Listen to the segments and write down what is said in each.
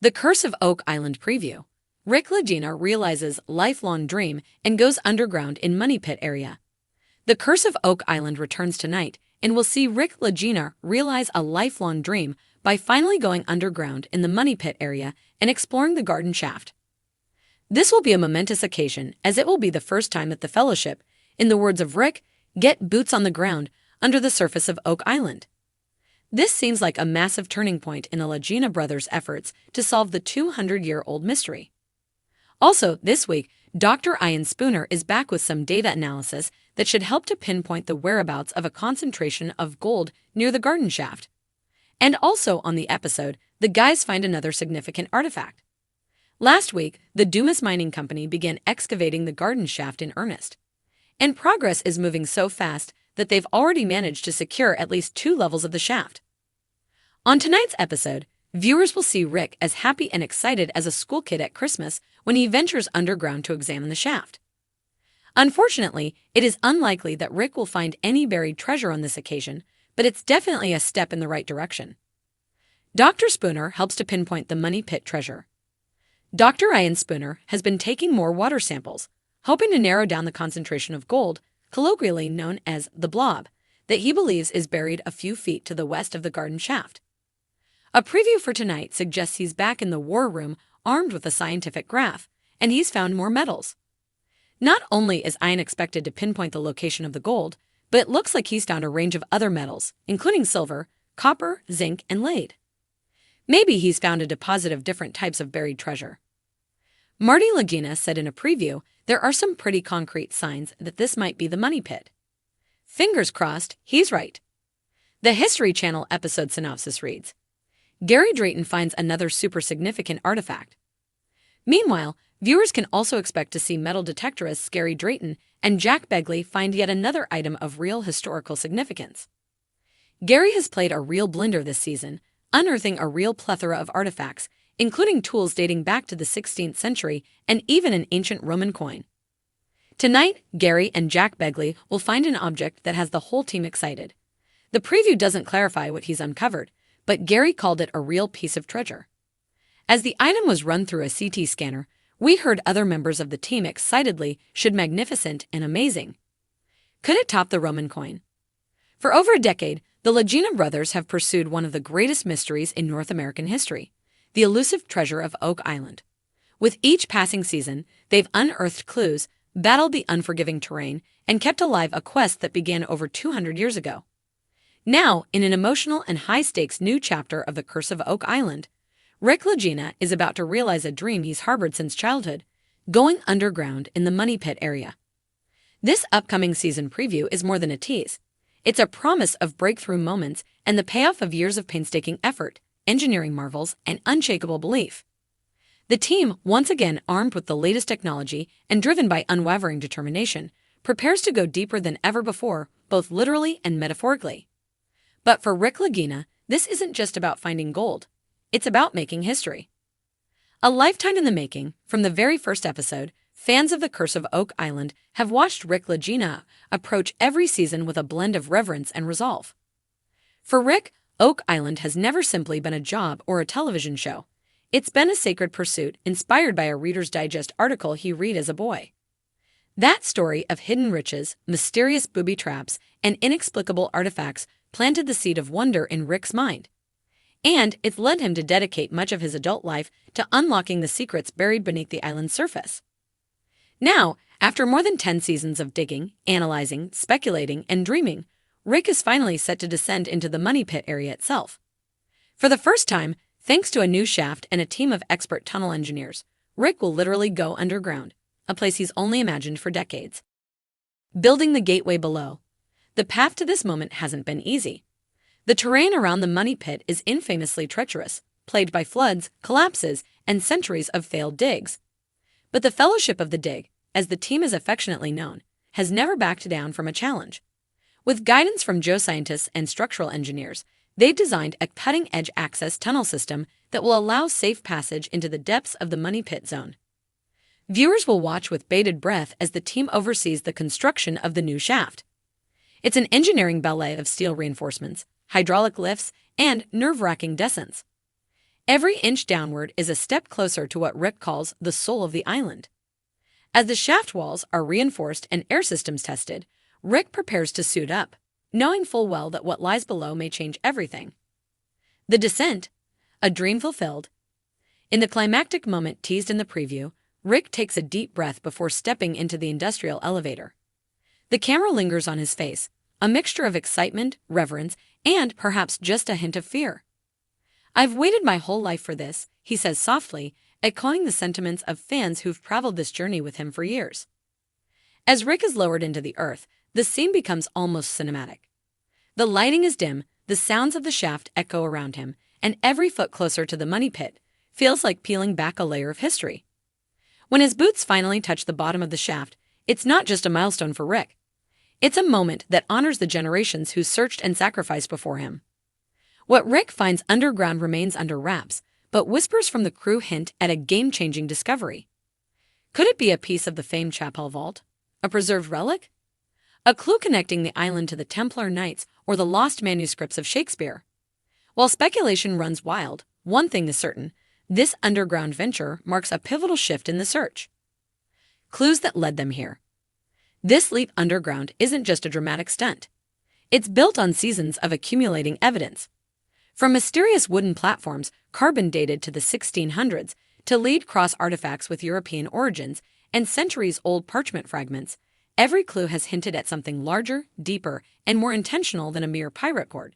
The Curse of Oak Island preview. Rick Lagina realizes lifelong dream and goes underground in Money Pit area. The Curse of Oak Island returns tonight, and we'll see Rick Lagina realize a lifelong dream by finally going underground in the Money Pit area and exploring the garden shaft. This will be a momentous occasion, as it will be the first time that the Fellowship, in the words of Rick, get boots on the ground under the surface of Oak Island. This seems like a massive turning point in the Lagina brothers' efforts to solve the 200-year-old mystery. Also, this week, Dr. Ian Spooner is back with some data analysis that should help to pinpoint the whereabouts of a concentration of gold near the garden shaft. And also on the episode, the guys find another significant artifact. Last week, the Dumas Mining Company began excavating the garden shaft in earnest. And progress is moving so fast that they've already managed to secure at least 2 levels of the shaft. On tonight's episode, viewers will see Rick as happy and excited as a school kid at Christmas when he ventures underground to examine the shaft. Unfortunately, it is unlikely that Rick will find any buried treasure on this occasion, but it's definitely a step in the right direction. Dr. Spooner helps to pinpoint the Money Pit treasure. Dr. Ian Spooner has been taking more water samples, hoping to narrow down the concentration of gold, colloquially known as the blob, that he believes is buried a few feet to the west of the garden shaft. A preview for tonight suggests he's back in the war room armed with a scientific graph, and he's found more metals. Not only is Ian expected to pinpoint the location of the gold, but it looks like he's found a range of other metals, including silver, copper, zinc, and lead. Maybe he's found a deposit of different types of buried treasure. Marty Laginas said in a preview there are some pretty concrete signs that this might be the Money Pit. Fingers crossed, he's right. The History Channel episode synopsis reads, Gary Drayton finds another super significant artifact. Meanwhile, viewers can also expect to see metal detectorists Gary Drayton and Jack Begley find yet another item of real historical significance. Gary has played a real blender this season, unearthing a real plethora of artifacts, including tools dating back to the 16th century and even an ancient Roman coin. Tonight, Gary and Jack Begley will find an object that has the whole team excited. The preview doesn't clarify what he's uncovered, but Gary called it a real piece of treasure. As the item was run through a CT scanner, we heard other members of the team excitedly shout magnificent and amazing. Could it top the Roman coin? For over a decade, the Lagina brothers have pursued one of the greatest mysteries in North American history, the elusive treasure of Oak Island. With each passing season, they've unearthed clues, battled the unforgiving terrain, and kept alive a quest that began over 200 years ago. Now, in an emotional and high-stakes new chapter of the Curse of Oak Island, Rick Lagina is about to realize a dream he's harbored since childhood, going underground in the Money Pit area. This upcoming season preview is more than a tease. It's a promise of breakthrough moments and the payoff of years of painstaking effort, engineering marvels, and unshakable belief. The team, once again armed with the latest technology and driven by unwavering determination, prepares to go deeper than ever before, both literally and metaphorically. But for Rick Lagina, this isn't just about finding gold. It's about making history. A lifetime in the making, from the very first episode, fans of The Curse of Oak Island have watched Rick Lagina approach every season with a blend of reverence and resolve. For Rick, Oak Island has never simply been a job or a television show. It's been a sacred pursuit inspired by a Reader's Digest article he read as a boy. That story of hidden riches, mysterious booby traps, and inexplicable artifacts planted the seed of wonder in Rick's mind. And it's led him to dedicate much of his adult life to unlocking the secrets buried beneath the island's surface. Now, after more than 10 seasons of digging, analyzing, speculating, and dreaming, Rick is finally set to descend into the Money Pit area itself. For the first time, thanks to a new shaft and a team of expert tunnel engineers, Rick will literally go underground, a place he's only imagined for decades. Building the gateway below. The path to this moment hasn't been easy. The terrain around the Money Pit is infamously treacherous, plagued by floods, collapses, and centuries of failed digs. But the Fellowship of the Dig, as the team is affectionately known, has never backed down from a challenge. With guidance from geoscientists and structural engineers, they've designed a cutting-edge access tunnel system that will allow safe passage into the depths of the Money Pit zone. Viewers will watch with bated breath as the team oversees the construction of the new shaft. It's an engineering ballet of steel reinforcements, hydraulic lifts, and nerve-wracking descents. Every inch downward is a step closer to what Rick calls the soul of the island. As the shaft walls are reinforced and air systems tested, Rick prepares to suit up, knowing full well that what lies below may change everything. The descent, a dream fulfilled. In the climactic moment teased in the preview, Rick takes a deep breath before stepping into the industrial elevator. The camera lingers on his face, a mixture of excitement, reverence, and perhaps just a hint of fear. "I've waited my whole life for this," he says softly, echoing the sentiments of fans who've traveled this journey with him for years. As Rick is lowered into the earth, the scene becomes almost cinematic. The lighting is dim, the sounds of the shaft echo around him, and every foot closer to the money pit feels like peeling back a layer of history. When his boots finally touch the bottom of the shaft, it's not just a milestone for Rick. It's a moment that honors the generations who searched and sacrificed before him. What Rick finds underground remains under wraps, but whispers from the crew hint at a game-changing discovery. Could it be a piece of the famed chapel vault? A preserved relic? A clue connecting the island to the Templar Knights or the lost manuscripts of Shakespeare? While speculation runs wild, one thing is certain: this underground venture marks a pivotal shift in the search. Clues that led them here. This leap underground isn't just a dramatic stunt. It's built on seasons of accumulating evidence. From mysterious wooden platforms, carbon dated to the 1600s, to lead cross artifacts with European origins and centuries-old parchment fragments, every clue has hinted at something larger, deeper, and more intentional than a mere pirate cord.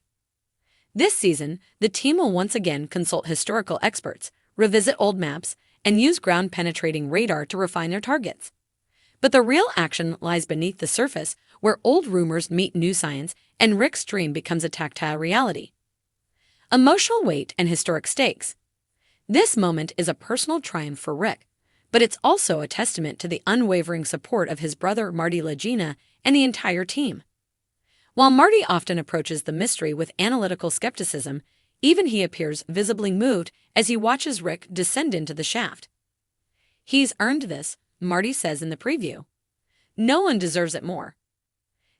This season, the team will once again consult historical experts, revisit old maps, and use ground-penetrating radar to refine their targets. But the real action lies beneath the surface, where old rumors meet new science and Rick's dream becomes a tactile reality. Emotional weight and historic stakes. This moment is a personal triumph for Rick, but it's also a testament to the unwavering support of his brother Marty Lagina and the entire team. While Marty often approaches the mystery with analytical skepticism, even he appears visibly moved as he watches Rick descend into the shaft. "He's earned this," Marty says in the preview. "No one deserves it more."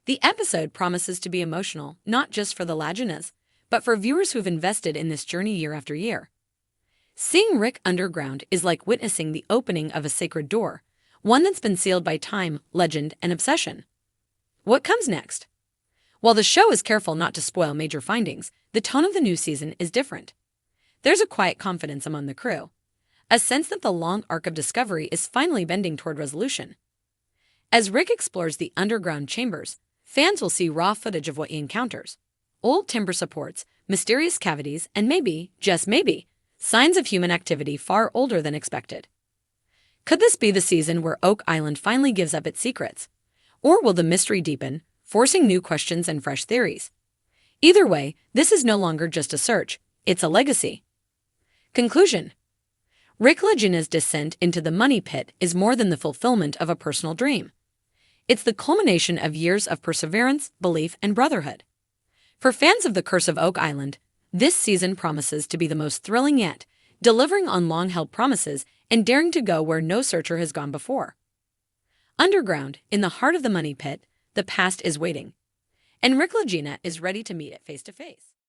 The episode promises to be emotional, not just for the Laginas, but for viewers who've invested in this journey year after year. Seeing Rick underground is like witnessing the opening of a sacred door, one that's been sealed by time, legend, and obsession. What comes next? While the show is careful not to spoil major findings, the tone of the new season is different. There's a quiet confidence among the crew, a sense that the long arc of discovery is finally bending toward resolution. As Rick explores the underground chambers, fans will see raw footage of what he encounters: old timber supports, mysterious cavities, and maybe, just maybe, signs of human activity far older than expected. Could this be the season where Oak Island finally gives up its secrets? Or will the mystery deepen, forcing new questions and fresh theories? Either way, this is no longer just a search, it's a legacy. Conclusion. Rick Lagina's descent into the money pit is more than the fulfillment of a personal dream. It's the culmination of years of perseverance, belief, and brotherhood. For fans of The Curse of Oak Island, this season promises to be the most thrilling yet, delivering on long-held promises and daring to go where no searcher has gone before. Underground, in the heart of the money pit, the past is waiting, and Rick Lagina is ready to meet it face to face.